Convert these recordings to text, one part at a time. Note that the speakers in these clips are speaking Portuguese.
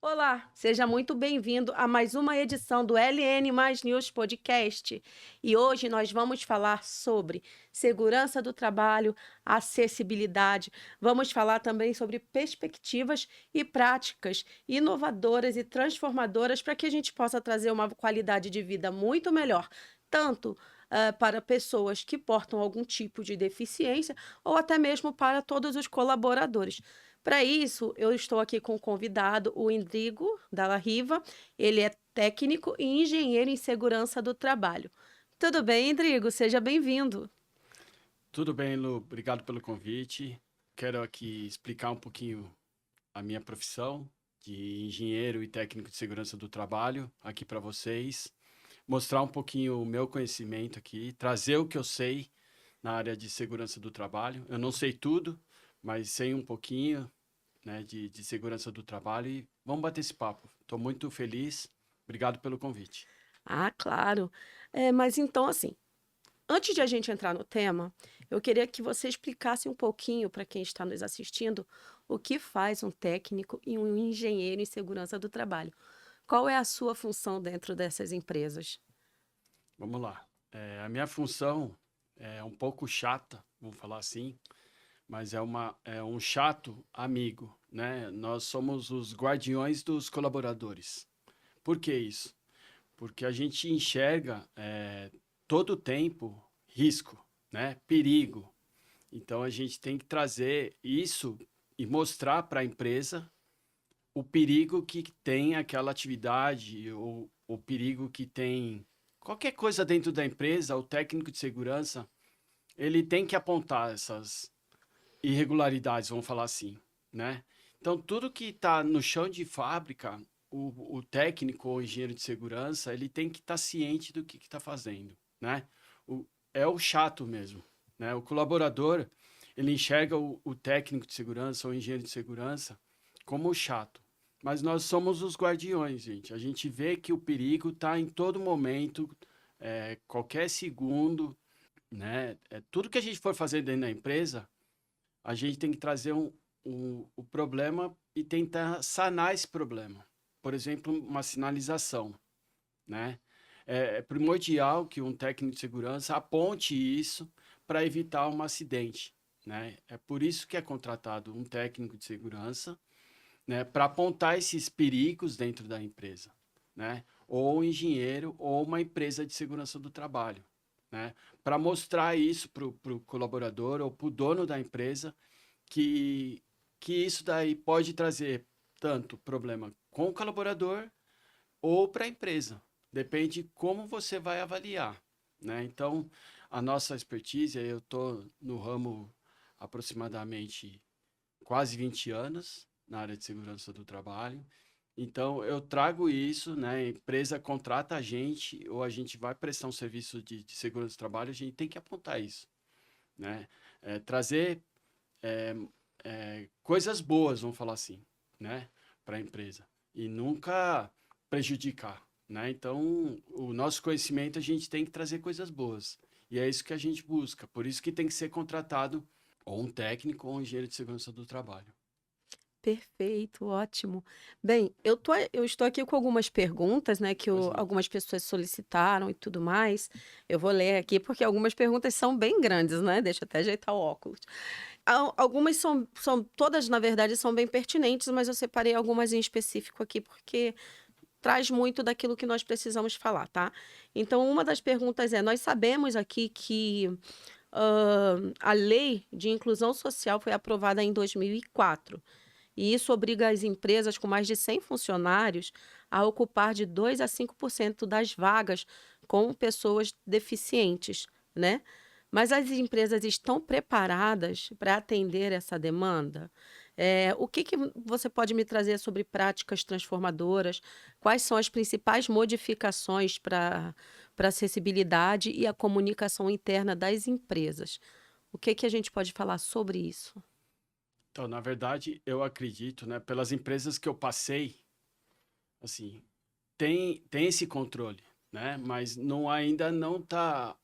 Olá, seja muito bem-vindo a mais uma edição do LN Mais News Podcast. E hoje nós vamos falar sobre segurança do trabalho, acessibilidade. Vamos falar também sobre perspectivas e práticas inovadoras e transformadoras para que a gente possa trazer uma qualidade de vida muito melhor, tanto para pessoas que portam algum tipo de deficiência ou até mesmo para todos os colaboradores. Para isso, eu estou aqui com o convidado, o Indrigo Dalla Riva. Ele é técnico e engenheiro em segurança do trabalho. Tudo bem, Indrigo? Seja bem-vindo. Tudo bem, Lu. Obrigado pelo convite. Quero aqui explicar um pouquinho a minha profissão de engenheiro e técnico de segurança do trabalho aqui para vocês. Mostrar um pouquinho o meu conhecimento aqui, trazer o que eu sei na área de segurança do trabalho. Eu não sei tudo, mas sei um pouquinho, né, de segurança do trabalho e vamos bater esse papo. Estou muito feliz. Obrigado pelo convite. Ah, claro. Mas então, assim, antes de a gente entrar no tema, eu queria que você explicasse um pouquinho para quem está nos assistindo o que faz um técnico e um engenheiro em segurança do trabalho. Qual é a sua função dentro dessas empresas? Vamos lá. A minha função é um pouco chata, vamos falar assim, mas é um chato amigo, né? Nós somos os guardiões dos colaboradores. Por que isso? Porque a gente enxerga todo o tempo risco, né? Perigo. Então a gente tem que trazer isso e mostrar para a empresa o perigo que tem aquela atividade, ou o perigo que tem qualquer coisa dentro da empresa, o técnico de segurança, ele tem que apontar essas irregularidades, vamos falar assim, né? Então, tudo que está no chão de fábrica, o técnico ou engenheiro de segurança, ele tem que estar ciente do que está fazendo, né? O, é o chato mesmo, né? O colaborador, ele enxerga o técnico de segurança ou engenheiro de segurança como o chato. Mas nós somos os guardiões, gente. A gente vê que o perigo está em todo momento, qualquer segundo, né? Tudo que a gente for fazer dentro da empresa, a gente tem que trazer o problema e tentar sanar esse problema. Por exemplo, uma sinalização, né? É primordial que um técnico de segurança aponte isso para evitar um acidente, né? É por isso que é contratado um técnico de segurança, né? Para apontar esses perigos dentro da empresa, né? Ou um engenheiro ou uma empresa de segurança do trabalho, né? Para mostrar isso para o colaborador ou para o dono da empresa que, que isso daí pode trazer tanto problema com o colaborador ou para a empresa. Depende de como você vai avaliar, né? Então, a nossa expertise, eu estou no ramo aproximadamente quase 20 anos na área de segurança do trabalho. Então, eu trago isso, né? A empresa contrata a gente ou a gente vai prestar um serviço de segurança do trabalho, a gente tem que apontar isso, né? Trazer é, coisas boas, vamos falar assim, né, para a empresa e nunca prejudicar, né? Então, o nosso conhecimento a gente tem que trazer coisas boas e é isso que a gente busca. Por isso que tem que ser contratado ou um técnico ou um engenheiro de segurança do trabalho. Perfeito, ótimo. Bem, eu estou aqui com algumas perguntas, né, que Pois não. algumas pessoas solicitaram e tudo mais. Eu vou ler aqui porque algumas perguntas são bem grandes, né? Deixa eu até ajeitar o óculos. Algumas todas, na verdade, são bem pertinentes, mas eu separei algumas em específico aqui porque traz muito daquilo que nós precisamos falar, tá? Então, uma das perguntas é: nós sabemos aqui que a lei de inclusão social foi aprovada em 2004. E isso obriga as empresas com mais de 100 funcionários a ocupar de 2 a 5% das vagas com pessoas deficientes, né? Mas as empresas estão preparadas para atender essa demanda? O que que você pode me trazer sobre práticas transformadoras? Quais são as principais modificações para a acessibilidade e a comunicação interna das empresas? O que que a gente pode falar sobre isso? Então, na verdade, eu acredito, né, pelas empresas que eu passei, assim, tem esse controle, né? Mas não ainda não tá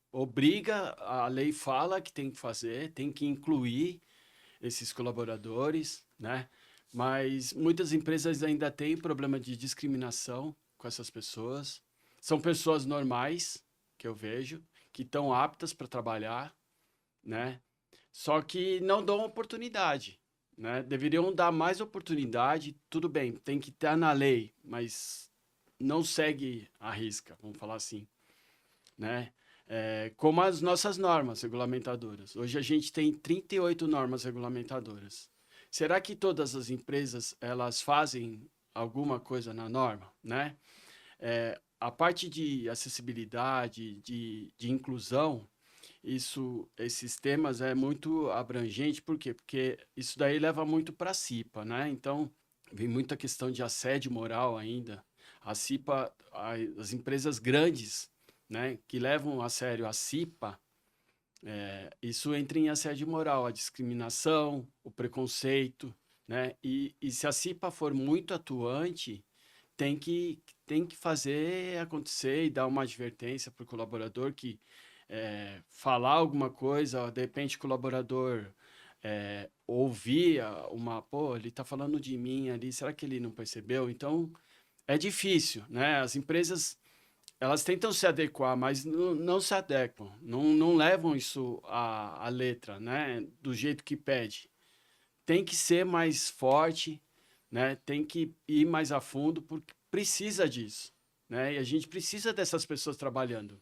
obriga, a lei fala que tem que fazer, tem que incluir esses colaboradores, né? mas muitas empresas ainda têm problema de discriminação com essas pessoas. São pessoas normais, que eu vejo, que estão aptas para trabalhar, né? Só que não dão oportunidade, né? Deveriam dar mais oportunidade, tudo bem, tem que estar na lei, mas não segue à risca, vamos falar assim, né? Como as nossas normas regulamentadoras. Hoje a gente tem 38 normas regulamentadoras. Será que todas as empresas elas fazem alguma coisa na norma, né? A parte de acessibilidade, de inclusão, esses temas é muito abrangente, por quê? Porque isso daí leva muito para a CIPA, né? Então, vem muita questão de assédio moral ainda. A CIPA, as empresas grandes, né, que levam a sério a CIPA, isso entra em assédio moral, a discriminação, o preconceito, né? E se a CIPA for muito atuante, tem que fazer acontecer e dar uma advertência para o colaborador que falar alguma coisa, de repente o colaborador ouvir pô, ele está falando de mim ali, será que ele não percebeu? Então, é difícil, né? As empresas, elas tentam se adequar, mas não se adequam, não levam isso à letra, né? Do jeito que pede. Tem que ser mais forte, né? Tem que ir mais a fundo, porque precisa disso, né? E a gente precisa dessas pessoas trabalhando,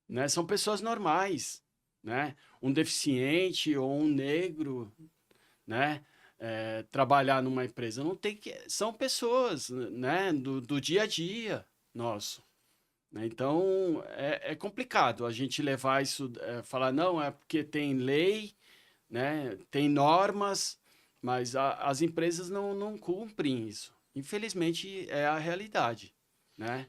né? São pessoas normais, né? Um deficiente ou um negro, né? Trabalhar numa empresa não tem que, são pessoas, né? Do dia a dia nosso, né? Então é complicado a gente levar isso, falar não é porque tem lei, né? Tem normas, mas as empresas não cumprem isso. Infelizmente é a realidade, né?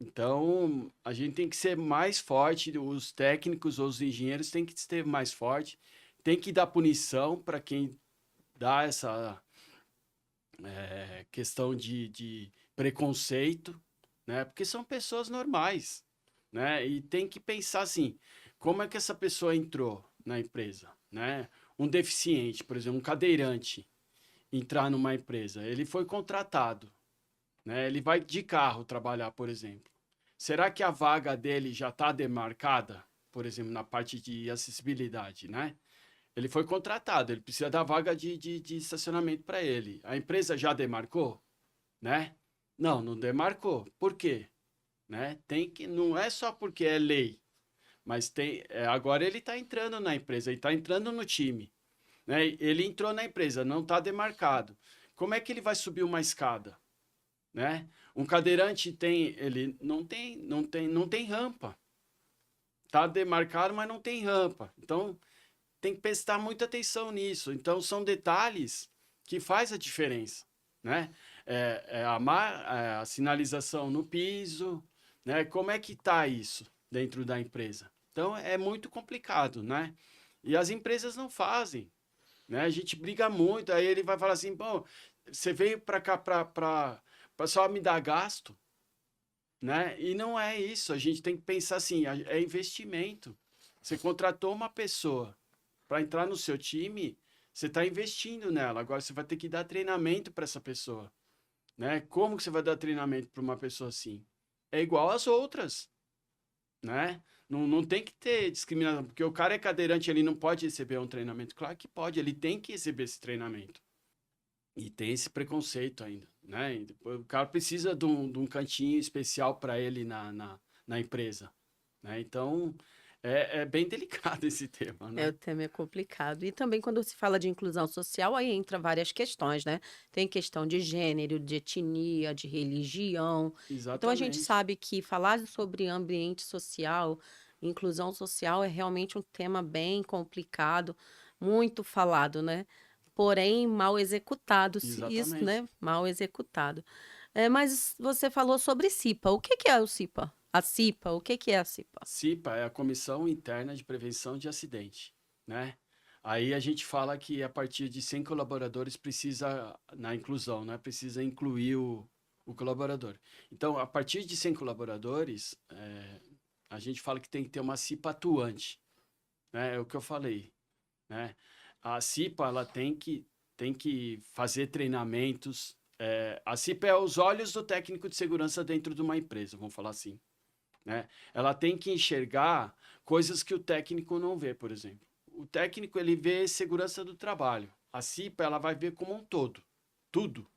Então, a gente tem que ser mais forte, os técnicos ou os engenheiros têm que ser mais forte, tem que dar punição para quem dá essa questão de preconceito, né? Porque são pessoas normais, né? E tem que pensar assim, como é que essa pessoa entrou na empresa, né? Um deficiente, por exemplo, um cadeirante, entrar numa empresa, ele foi contratado, né? Ele vai de carro trabalhar, por exemplo. Será que a vaga dele já está demarcada, por exemplo, na parte de acessibilidade, né? Ele foi contratado, ele precisa da vaga de estacionamento para ele. A empresa já demarcou, né? Não demarcou. Por quê? Né? Tem que, não é só porque é lei, mas agora ele está entrando na empresa, ele está entrando no time, né? Ele entrou na empresa, não está demarcado. Como é que ele vai subir uma escada? Né? Um cadeirante ele não tem rampa. Tá demarcado, mas não tem rampa. Então, tem que prestar muita atenção nisso. Então, são detalhes que faz a diferença, né? A sinalização no piso, né? Como é que tá isso dentro da empresa? Então, é muito complicado, né? E as empresas não fazem, né? A gente briga muito, aí ele vai falar assim, bom, você veio para cá para só me dar gasto, né? E não é isso, a gente tem que pensar assim, é investimento. Você contratou uma pessoa para entrar no seu time, você está investindo nela. Agora você vai ter que dar treinamento para essa pessoa, né? Como que você vai dar treinamento para uma pessoa assim? É igual às outras, né? Não tem que ter discriminação, porque o cara é cadeirante, ele não pode receber um treinamento. Claro que pode, ele tem que receber esse treinamento. E tem esse preconceito ainda, né? E depois, o cara precisa de um cantinho especial para ele na empresa, né? Então, é bem delicado esse tema, O né? tema é complicado. E também quando se fala de inclusão social, aí entra várias questões, né? Tem questão de gênero, de etnia, de religião. Então a gente Exatamente. sabe que falar sobre ambiente social, inclusão social é realmente um tema bem complicado, muito falado, né? Porém, mal executado, se isso, Exatamente. né? Mal executado. Mas você falou sobre CIPA. O que que é o CIPA? A CIPA, o que que é a CIPA? CIPA é a Comissão Interna de Prevenção de Acidente, né? Aí a gente fala que a partir de 100 colaboradores precisa, na inclusão, né? Precisa incluir o colaborador. Então, a partir de 100 colaboradores, a gente fala que tem que ter uma CIPA atuante, né? É o que eu falei, né? A CIPA, ela tem que tem que fazer treinamentos. A CIPA é os olhos do técnico de segurança dentro de uma empresa, vamos falar assim, né? Ela tem que enxergar coisas que o técnico não vê, por exemplo. O técnico, ele vê segurança do trabalho. A CIPA, ela vai ver como um todo, tudo,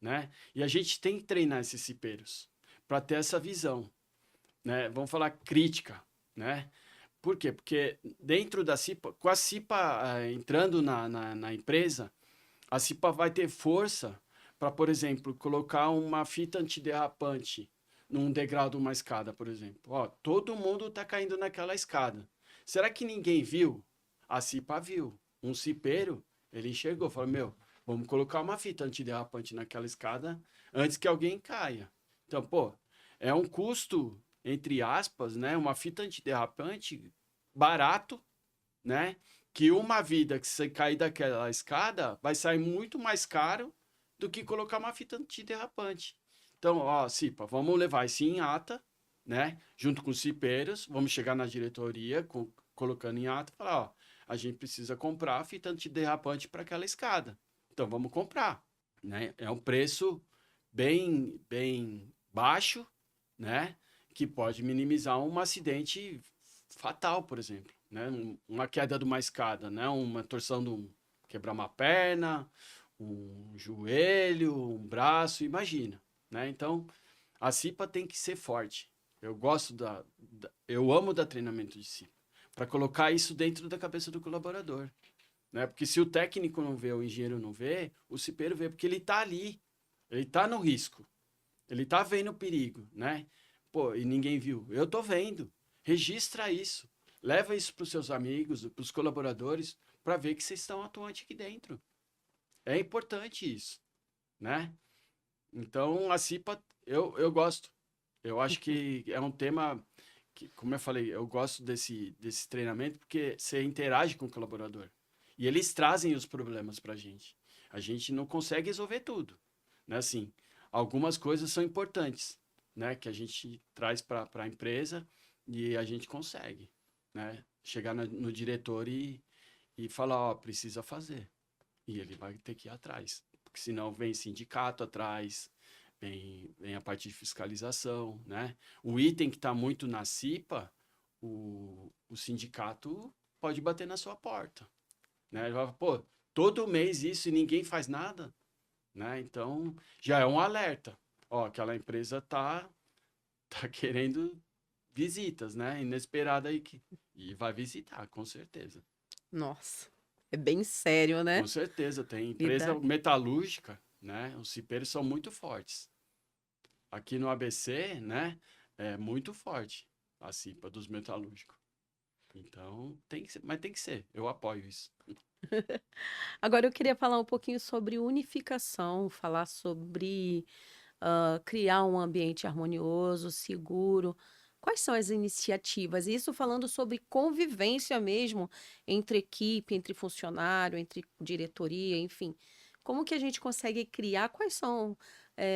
né? E a gente tem que treinar esses cipeiros para ter essa visão, né? Vamos falar crítica, né? Por quê? Porque dentro da CIPA, com a CIPA entrando na empresa, a CIPA vai ter força para, por exemplo, colocar uma fita antiderrapante num degrau de uma escada, por exemplo. Ó, todo mundo está caindo naquela escada. Será que ninguém viu? A CIPA viu. Um cipeiro, ele enxergou, falou, meu, vamos colocar uma fita antiderrapante naquela escada antes que alguém caia. Então, pô, é um custo, entre aspas, né, uma fita antiderrapante barato, né, que uma vida que você cair daquela escada vai sair muito mais caro do que colocar uma fita antiderrapante. Então, ó, Cipa, vamos levar isso em ata, né? Junto com os cipeiros, vamos chegar na diretoria colocando em ata e falar, ó, a gente precisa comprar a fita antiderrapante para aquela escada. Então, vamos comprar, né? É um preço bem baixo, né? Que pode minimizar um acidente fatal, por exemplo, né? Uma queda de uma escada, né? Uma torção quebrar uma perna, um joelho, um braço, imagina, né? Então, a CIPA tem que ser forte. Eu gosto eu amo dar treinamento de CIPA, para colocar isso dentro da cabeça do colaborador, né? Porque se o técnico não vê, o engenheiro não vê, o cipeiro vê, porque ele está ali, ele está no risco, ele está vendo o perigo, né? Pô, e ninguém viu. Eu tô vendo. Registra isso. Leva isso para os seus amigos, para os colaboradores, para ver que vocês estão atuantes aqui dentro. É importante isso, né? Então, a CIPA, eu gosto. Eu acho que é um tema que, como eu falei, eu gosto desse treinamento porque você interage com o colaborador. E eles trazem os problemas para a gente. A gente não consegue resolver tudo, né? Assim, algumas coisas são importantes, né? Que a gente traz para a empresa e a gente consegue, né? Chegar no diretor e falar, ó, precisa fazer. E ele vai ter que ir atrás, porque senão vem sindicato atrás, vem a parte de fiscalização, né? O item que está muito na CIPA, o sindicato pode bater na sua porta, né? Ele vai, pô, todo mês isso e ninguém faz nada, né? Então, já é um alerta. Ó, aquela empresa tá querendo visitas, né? Inesperada aí e vai visitar, com certeza. Nossa, é bem sério, né? Com certeza, tem empresa Lidar. metalúrgica, né? Os cipeiros são muito fortes. Aqui no ABC, né? É muito forte a CIPA dos metalúrgicos. Então, tem que ser, mas tem que ser. Eu apoio isso. Agora eu queria falar um pouquinho sobre unificação, falar sobre criar um ambiente harmonioso, seguro. Quais são as iniciativas? Isso falando sobre convivência mesmo entre equipe, entre funcionário, entre diretoria, enfim. Como que a gente consegue criar? Quais são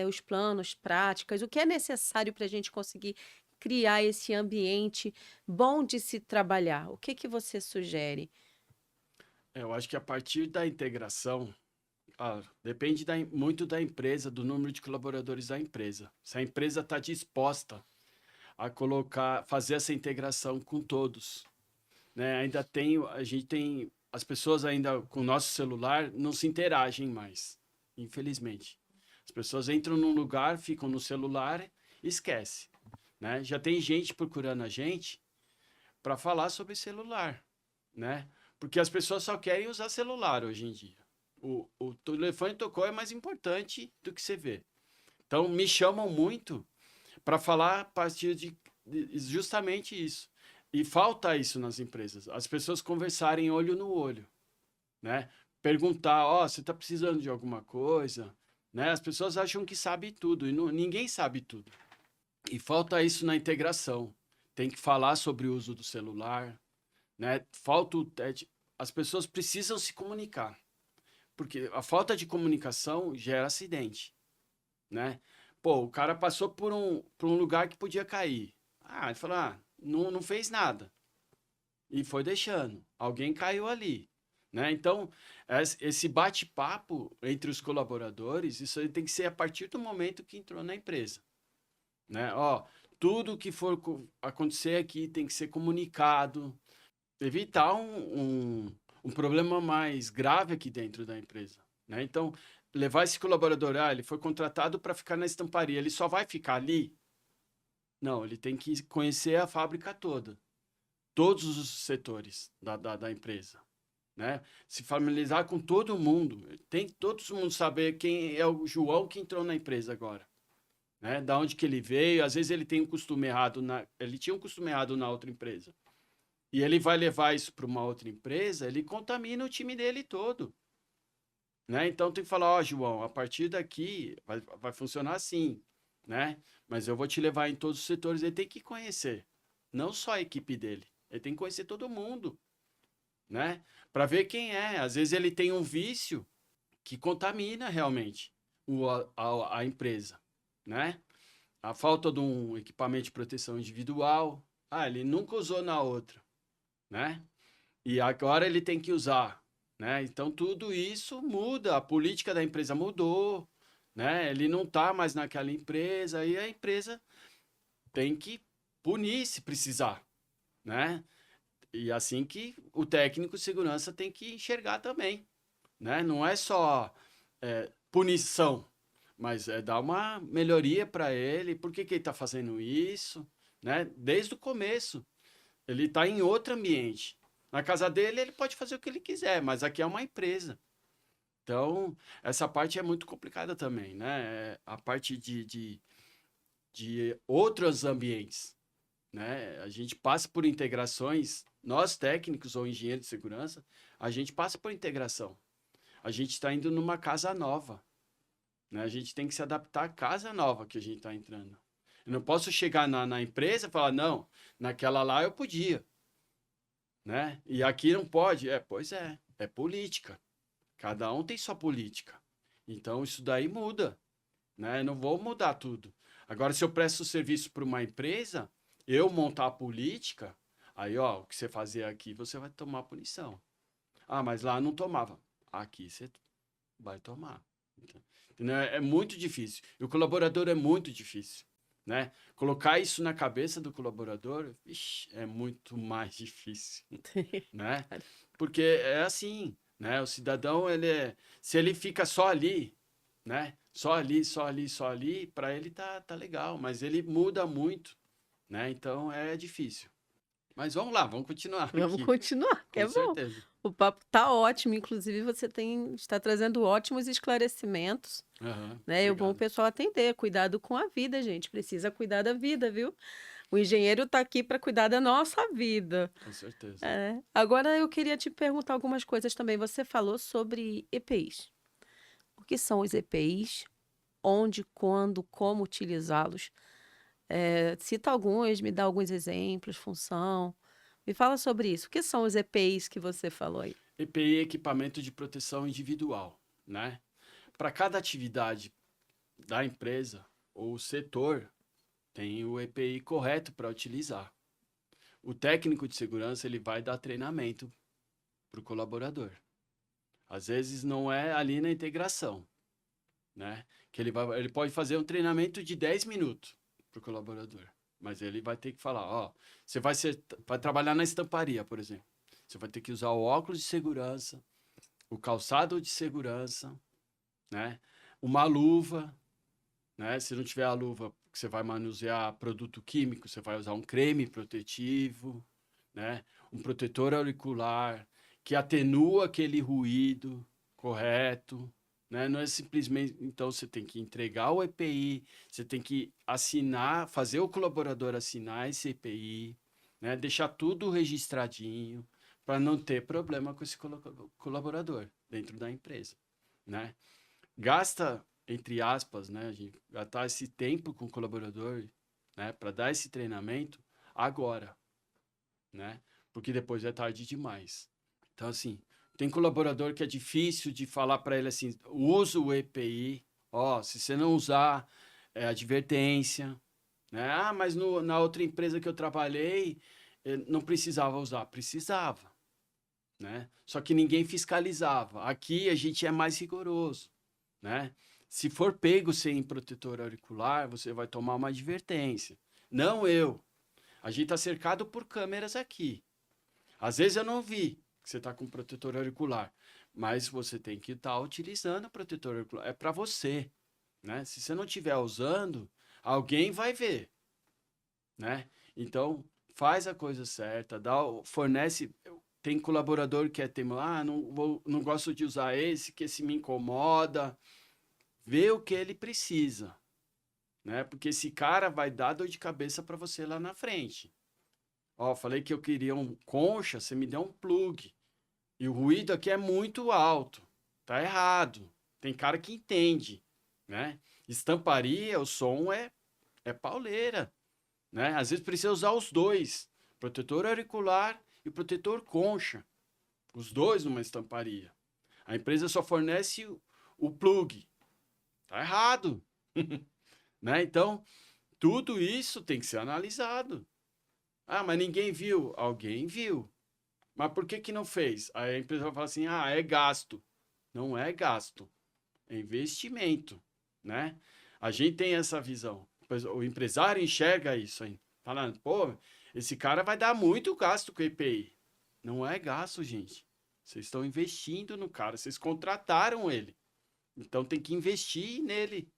os planos, práticas? O que é necessário para a gente conseguir criar esse ambiente bom de se trabalhar? O que que você sugere? Eu acho que a partir da integração, depende muito da empresa, do número de colaboradores da empresa. Se a empresa está disposta a fazer essa integração com todos, né? A gente tem, as pessoas ainda com o nosso celular não se interagem mais, infelizmente. As pessoas entram num lugar, ficam no celular e esquece, né? Já tem gente procurando a gente para falar sobre celular, né? Porque as pessoas só querem usar celular hoje em dia. O telefone tocou é mais importante do que você vê. Então, me chamam muito para falar a partir de justamente isso. E falta isso nas empresas. As pessoas conversarem olho no olho, né? Perguntar, ó, você está precisando de alguma coisa, né? As pessoas acham que sabe tudo e ninguém sabe tudo. E falta isso na integração. Tem que falar sobre o uso do celular, né? As pessoas precisam se comunicar, porque a falta de comunicação gera acidente, né? Pô, o cara passou por um lugar que podia cair. Ele falou, não fez nada. E foi deixando. Alguém caiu ali. né? Então, esse bate-papo entre os colaboradores, isso aí tem que ser a partir do momento que entrou na empresa, né? Ó, tudo que for acontecer aqui tem que ser comunicado, evitar um problema mais grave aqui dentro da empresa, né? Então, levar esse colaborador, ele foi contratado para ficar na estamparia, ele só vai ficar ali? Não, ele tem que conhecer a fábrica toda, todos os setores da empresa, né? Se familiarizar com todo mundo, tem que todo mundo saber quem é o João que entrou na empresa agora, né? Da onde que ele veio, às vezes ele tem um costume errado, ele tinha um costume errado na outra empresa, e ele vai levar isso para uma outra empresa, ele contamina o time dele todo, né? Então tem que falar, ó, João, a partir daqui vai funcionar assim, né? Mas eu vou te levar em todos os setores, ele tem que conhecer, não só a equipe dele, ele tem que conhecer todo mundo, né? Para ver quem é. Às vezes ele tem um vício que contamina realmente a empresa, né? A falta de um equipamento de proteção individual, ele nunca usou na outra, né? E agora ele tem que usar, né? Então tudo isso muda, a política da empresa mudou, né? Ele não está mais naquela empresa e a empresa tem que punir se precisar, né? E assim que o técnico de segurança tem que enxergar também, né? Não é só punição, mas é dar uma melhoria para ele. Por que que ele está fazendo isso, né? Desde o começo, ele está em outro ambiente. Na casa dele, ele pode fazer o que ele quiser, mas aqui é uma empresa. Então, essa parte é muito complicada também, né? A parte de outros ambientes, né? A gente passa por integrações, nós técnicos ou engenheiros de segurança, a gente passa por integração. A gente está indo numa casa nova, né? A gente tem que se adaptar à casa nova que a gente está entrando. Eu não posso chegar na empresa e falar, não, naquela lá eu podia, né? E aqui não pode. Pois é política. Cada um tem sua política. Então isso daí muda, né? Eu não vou mudar tudo. Agora, se eu presto serviço para uma empresa, eu montar a política, aí, ó, o que você fazer aqui, você vai tomar punição. Ah, mas lá não tomava. Aqui você vai tomar. Entendeu? É muito difícil. E o colaborador é muito difícil, né? Colocar isso na cabeça do colaborador, ixi, é muito mais difícil, né? Porque é assim, né? O cidadão, se ele fica só ali, né? Só ali, só ali, só ali, para ele tá legal, mas ele muda muito, né? Então é difícil. Mas vamos lá, vamos continuar Vamos aqui, continuar, que com é bom. certeza. O papo tá ótimo, inclusive você está trazendo ótimos esclarecimentos, Aham, né? E o bom o obrigado, pessoal atender, cuidado com a vida, gente. Precisa cuidar da vida, viu? O engenheiro está aqui para cuidar da nossa vida. com certeza. É. Agora eu queria te perguntar algumas coisas também. Você falou sobre EPIs. O que são os EPIs? Onde, quando, como utilizá-los? Cita alguns, me dá alguns exemplos, função. Me fala sobre isso. O que são os EPIs que você falou aí? EPI é equipamento de proteção individual, né? Para cada atividade da empresa ou setor, tem o EPI correto para utilizar. O técnico de segurança ele vai dar treinamento para o colaborador. Às vezes não é ali na integração, né? Que ele pode fazer um treinamento de 10 minutos para o colaborador, mas ele vai ter que falar, ó, você vai trabalhar na estamparia, por exemplo. Você vai ter que usar o óculos de segurança, o calçado de segurança, né? Uma luva, né? Se não tiver a luva, você vai manusear produto químico, você vai usar um creme protetivo, né? Um protetor auricular que atenua aquele ruído correto, né? Não é simplesmente, então você tem que entregar o EPI, você tem que assinar, fazer o colaborador assinar esse EPI, né? Deixar tudo registradinho para não ter problema com esse colaborador dentro da empresa, né? Gasta, entre aspas, né, a gente gastar esse tempo com o colaborador, né, para dar esse treinamento agora, né? Porque depois é tarde demais. Então, assim, tem colaborador que é difícil de falar para ele assim, usa o EPI, ó, se você não usar, é advertência, né? Ah, mas na outra empresa que eu trabalhei, não precisava usar. Precisava, né? Só que ninguém fiscalizava. Aqui a gente é mais rigoroso, né? Se for pego sem protetor auricular, você vai tomar uma advertência. Não eu. A gente está cercado por câmeras aqui. Às vezes eu não vi que você está com protetor auricular, mas você tem que estar utilizando o protetor auricular. É para você, né? Se você não estiver usando, alguém vai ver, né? Então, faz a coisa certa, fornece. Tem colaborador que é teimoso, não gosto de usar esse, que esse me incomoda. Vê o que ele precisa, né? Porque esse cara vai dar dor de cabeça para você lá na frente. Ó, falei que eu queria um concha, você me deu um plug. E o ruído aqui é muito alto. Tá errado. Tem cara que entende, né? Estamparia, o som é pauleira, né? Às vezes precisa usar os dois, protetor auricular e protetor concha, os dois numa estamparia. A empresa só fornece o plug. Tá errado, né? Então, tudo isso tem que ser analisado. Ah, mas ninguém viu. Alguém viu. Mas por que que não fez? Aí a empresa vai falar assim, é gasto. Não é gasto, é investimento, né? A gente tem essa visão. O empresário enxerga isso aí, falando, pô, esse cara vai dar muito gasto com EPI. Não é gasto, gente. Vocês estão investindo no cara, vocês contrataram ele. Então tem que investir nele,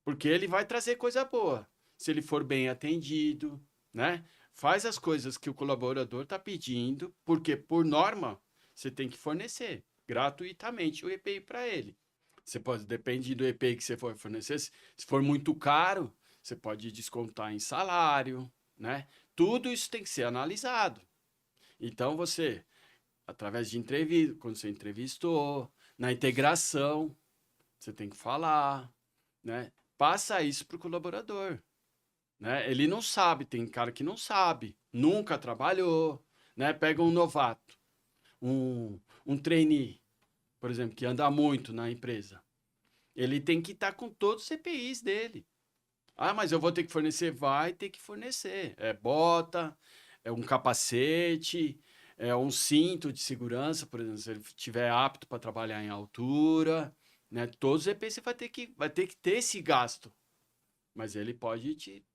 porque ele vai trazer coisa boa. Se ele for bem atendido, né? Faz as coisas que o colaborador está pedindo, porque por norma você tem que fornecer gratuitamente o EPI para ele. Você pode, depende do EPI que você for fornecer, se for muito caro, você pode descontar em salário, né? Tudo isso tem que ser analisado. Então você, através de entrevista, quando você entrevistou, na integração, você tem que falar, né? Passa isso para o colaborador, né? Ele não sabe, tem cara que não sabe, nunca trabalhou, né? Pega um novato, um trainee, por exemplo, que anda muito na empresa. Ele tem que estar com todos os CPIs dele. Ah, mas eu vou ter que fornecer? Vai ter que fornecer. É bota, é um capacete, é um cinto de segurança, por exemplo, se ele estiver apto para trabalhar em altura, né? Todos os EPIs você vai ter que ter esse gasto. Mas ele pode te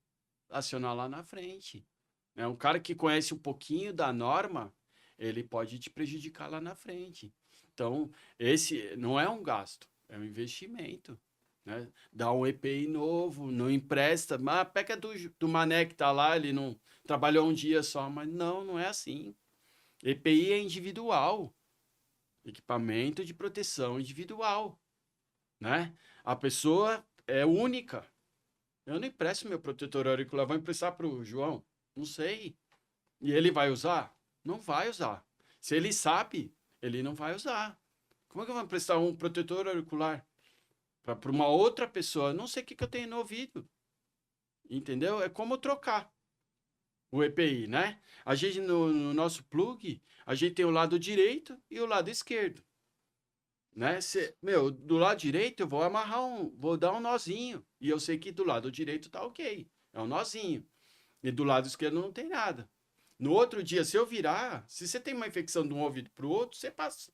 acionar lá na frente. Né? Um cara que conhece um pouquinho da norma, ele pode te prejudicar lá na frente. Então, esse não é um gasto, é um investimento. Né? Dá um EPI novo, não empresta, mas pega do mané que tá lá, ele não trabalhou um dia só, mas não é assim. EPI é individual, equipamento de proteção individual, né? A pessoa é única. Eu não empresto meu protetor auricular, vou emprestar para o João? Não sei. E ele vai usar? Não vai usar. Se ele sabe, ele não vai usar. Como é que eu vou emprestar um protetor auricular para uma outra pessoa? Eu não sei o que eu tenho no ouvido. Entendeu? É como trocar o EPI, né? A gente, no nosso plug, a gente tem o lado direito e o lado esquerdo. Né? Do lado direito eu vou vou dar um nozinho. E eu sei que do lado direito tá ok. É um nozinho. E do lado esquerdo não tem nada. No outro dia, se eu virar, se você tem uma infecção de um ouvido para o outro, você passa.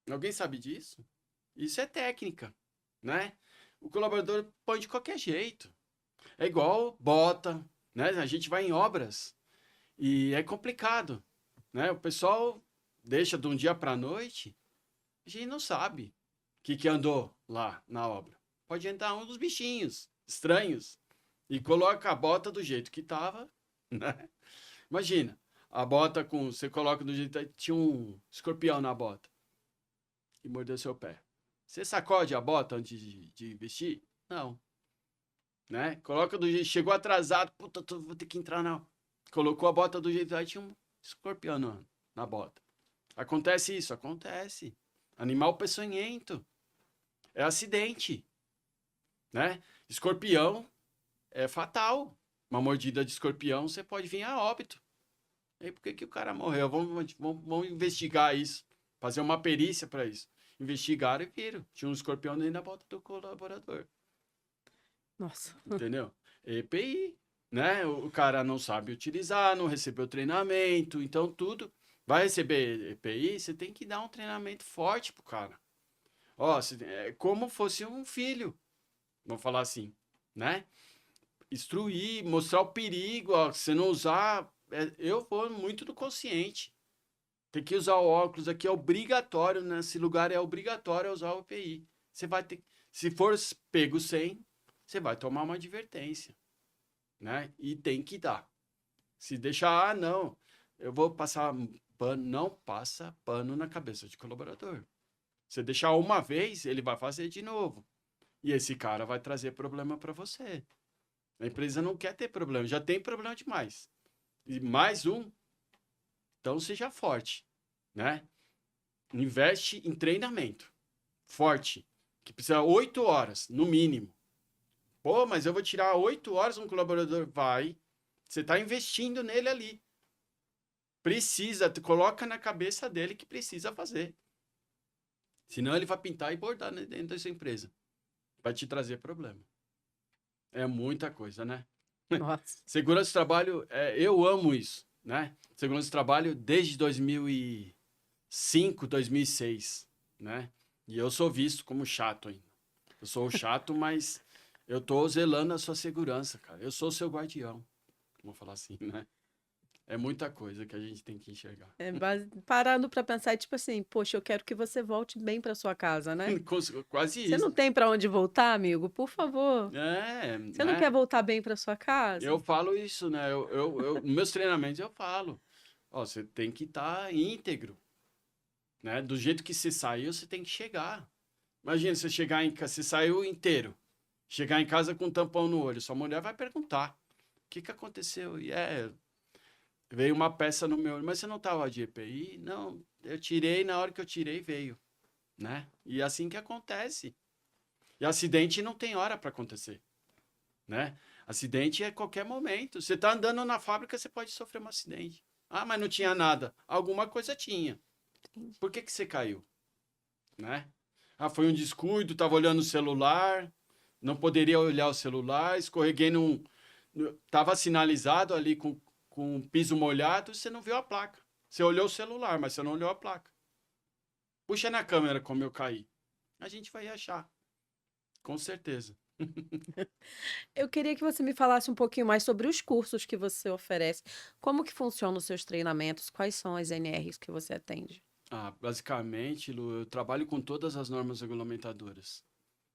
Alguém sabe disso? Isso é técnica, né? O colaborador põe de qualquer jeito. É igual bota, né? A gente vai em obras e é complicado, né? O pessoal deixa de um dia para a noite, a gente não sabe o que andou lá na obra. Pode entrar um dos bichinhos estranhos e coloca a bota do jeito que estava, né? Imagina, a bota você coloca do jeito que tinha um escorpião na bota e mordeu seu pé. Você sacode a bota antes de vestir? Não. Né? Coloca do jeito, chegou atrasado, puta, vou ter que entrar não. Colocou a bota do jeito, aí tinha um escorpião na bota. Acontece isso? Acontece. Animal peçonhento. É acidente, né? Escorpião é fatal. Uma mordida de escorpião, você pode vir a óbito. E aí, por que o cara morreu? Vamos investigar isso. Fazer uma perícia para isso. Investigaram e viram. Tinha um escorpião dentro da bota do colaborador. Nossa. Entendeu? EPI, né? O cara não sabe utilizar, não recebeu treinamento, então tudo Vai receber EPI, você tem que dar um treinamento forte pro cara. Ó, é como fosse um filho, vamos falar assim, né? Instruir, mostrar o perigo, ó, se não usar, eu vou muito do consciente. Tem que usar o óculos aqui, é obrigatório, nesse lugar é obrigatório usar o EPI. Você vai ter, se for pego sem, você vai tomar uma advertência, né? E tem que dar. Se deixar, não, eu vou passar pano, não passa pano na cabeça de colaborador. Você deixar uma vez, ele vai fazer de novo. E esse cara vai trazer problema para você. A empresa não quer ter problema, já tem problema demais. E mais um, então seja forte, né? Investe em treinamento forte, que precisa 8 horas, no mínimo. Pô, mas eu vou tirar 8 horas um colaborador. Vai, você está investindo nele ali. Precisa, coloca na cabeça dele que precisa fazer. Senão ele vai pintar e bordar dentro dessa empresa. Vai te trazer problema. É muita coisa, né? Nossa. Segurança do trabalho, eu amo isso, né? Segurança do trabalho desde 2005, 2006, né? E eu sou visto como chato ainda. Eu sou o chato, mas eu tô zelando a sua segurança, cara. Eu sou o seu guardião. Vamos falar assim, né? É muita coisa que a gente tem que enxergar. Parando para pensar, tipo assim, poxa, eu quero que você volte bem para sua casa, né? Quase Você não isso. tem para onde voltar, amigo? Por favor. Você não quer Né? voltar bem para sua Eu casa? falo isso, né? Nos meus treinamentos eu falo. Ó, você tem que estar íntegro, né? Do jeito que você saiu, você tem que chegar. Imagina você chegar em casa, você saiu inteiro. Chegar em casa com um tampão no olho. Sua mulher vai perguntar: o que aconteceu? E veio uma peça no meu olho. Mas você não estava de EPI? Não, eu tirei, na hora que eu tirei veio, né? E assim que acontece. E acidente não tem hora para acontecer, né? Acidente é qualquer momento. Você está andando na fábrica, você pode sofrer um acidente. Ah, mas não tinha nada. Alguma coisa tinha. Por que você caiu? Né? Ah, foi um descuido, estava olhando o celular, não poderia olhar o celular, escorreguei num. Estava sinalizado ali com um piso molhado, você não viu a placa. Você olhou o celular, mas você não olhou a placa. Puxa na câmera como eu caí. A gente vai achar, com certeza. Eu queria que você me falasse um pouquinho mais sobre os cursos que você oferece. Como que funcionam os seus treinamentos? Quais são as NRs que você atende? Ah, basicamente, Lu, eu trabalho com todas as normas regulamentadoras,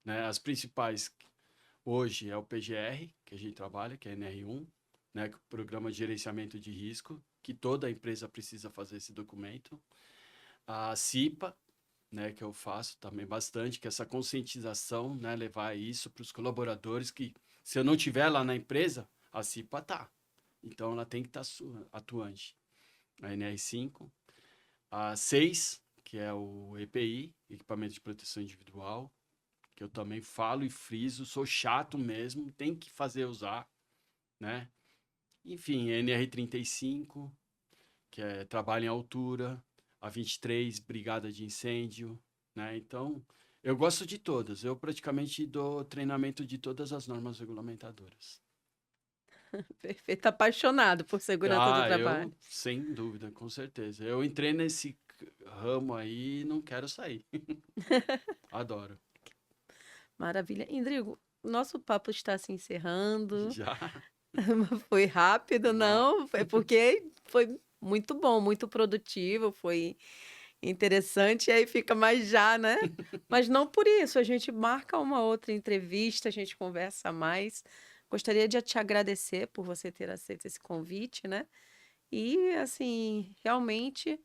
né? As principais hoje é o PGR, que a gente trabalha, que é NR1, né? Que é o Programa de Gerenciamento de Risco, que toda empresa precisa fazer esse documento. A CIPA, né? Que eu faço também bastante, que é essa conscientização, né? Levar isso para os colaboradores, que se eu não tiver lá na empresa, a CIPA tá. Então ela tem que estar atuante. A NR5, a 6, que é o EPI, Equipamento de Proteção Individual, que eu também falo e friso, sou chato mesmo, tem que fazer usar, né? Enfim, NR35, que é trabalho em altura, a 23, Brigada de Incêndio, né? Então, eu gosto de todas, eu praticamente dou treinamento de todas as normas regulamentadoras. Perfeito, apaixonado por segurança do Ah, eu, trabalho. sem dúvida, com certeza. Eu entrei nesse ramo aí e não quero sair. Adoro. Maravilha. Indrigo, nosso papo está se encerrando. Já. Foi rápido, Ma- não? É porque foi muito bom, muito produtivo, foi interessante, e aí fica mais já, né? Mas não por isso, a gente marca uma outra entrevista, a gente conversa mais. Gostaria de te agradecer por você ter aceito esse convite, né? E, assim, realmente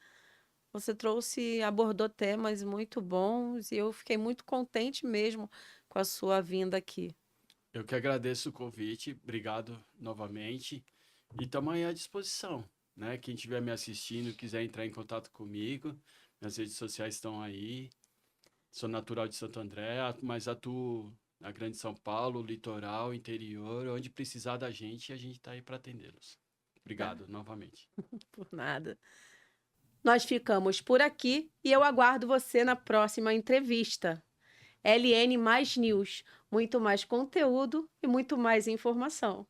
você abordou temas muito bons e eu fiquei muito contente mesmo com a sua vinda aqui. Eu que agradeço o convite, obrigado novamente. E estamos aí à disposição, né? Quem estiver me assistindo, quiser entrar em contato comigo, minhas redes sociais estão aí. Sou natural de Santo André, mas atuo na Grande São Paulo, litoral, interior, onde precisar da gente, a gente está aí para atendê-los. Tá? Obrigado novamente. Por nada. Nós ficamos por aqui e eu aguardo você na próxima entrevista. LN Mais News, muito mais conteúdo e muito mais informação.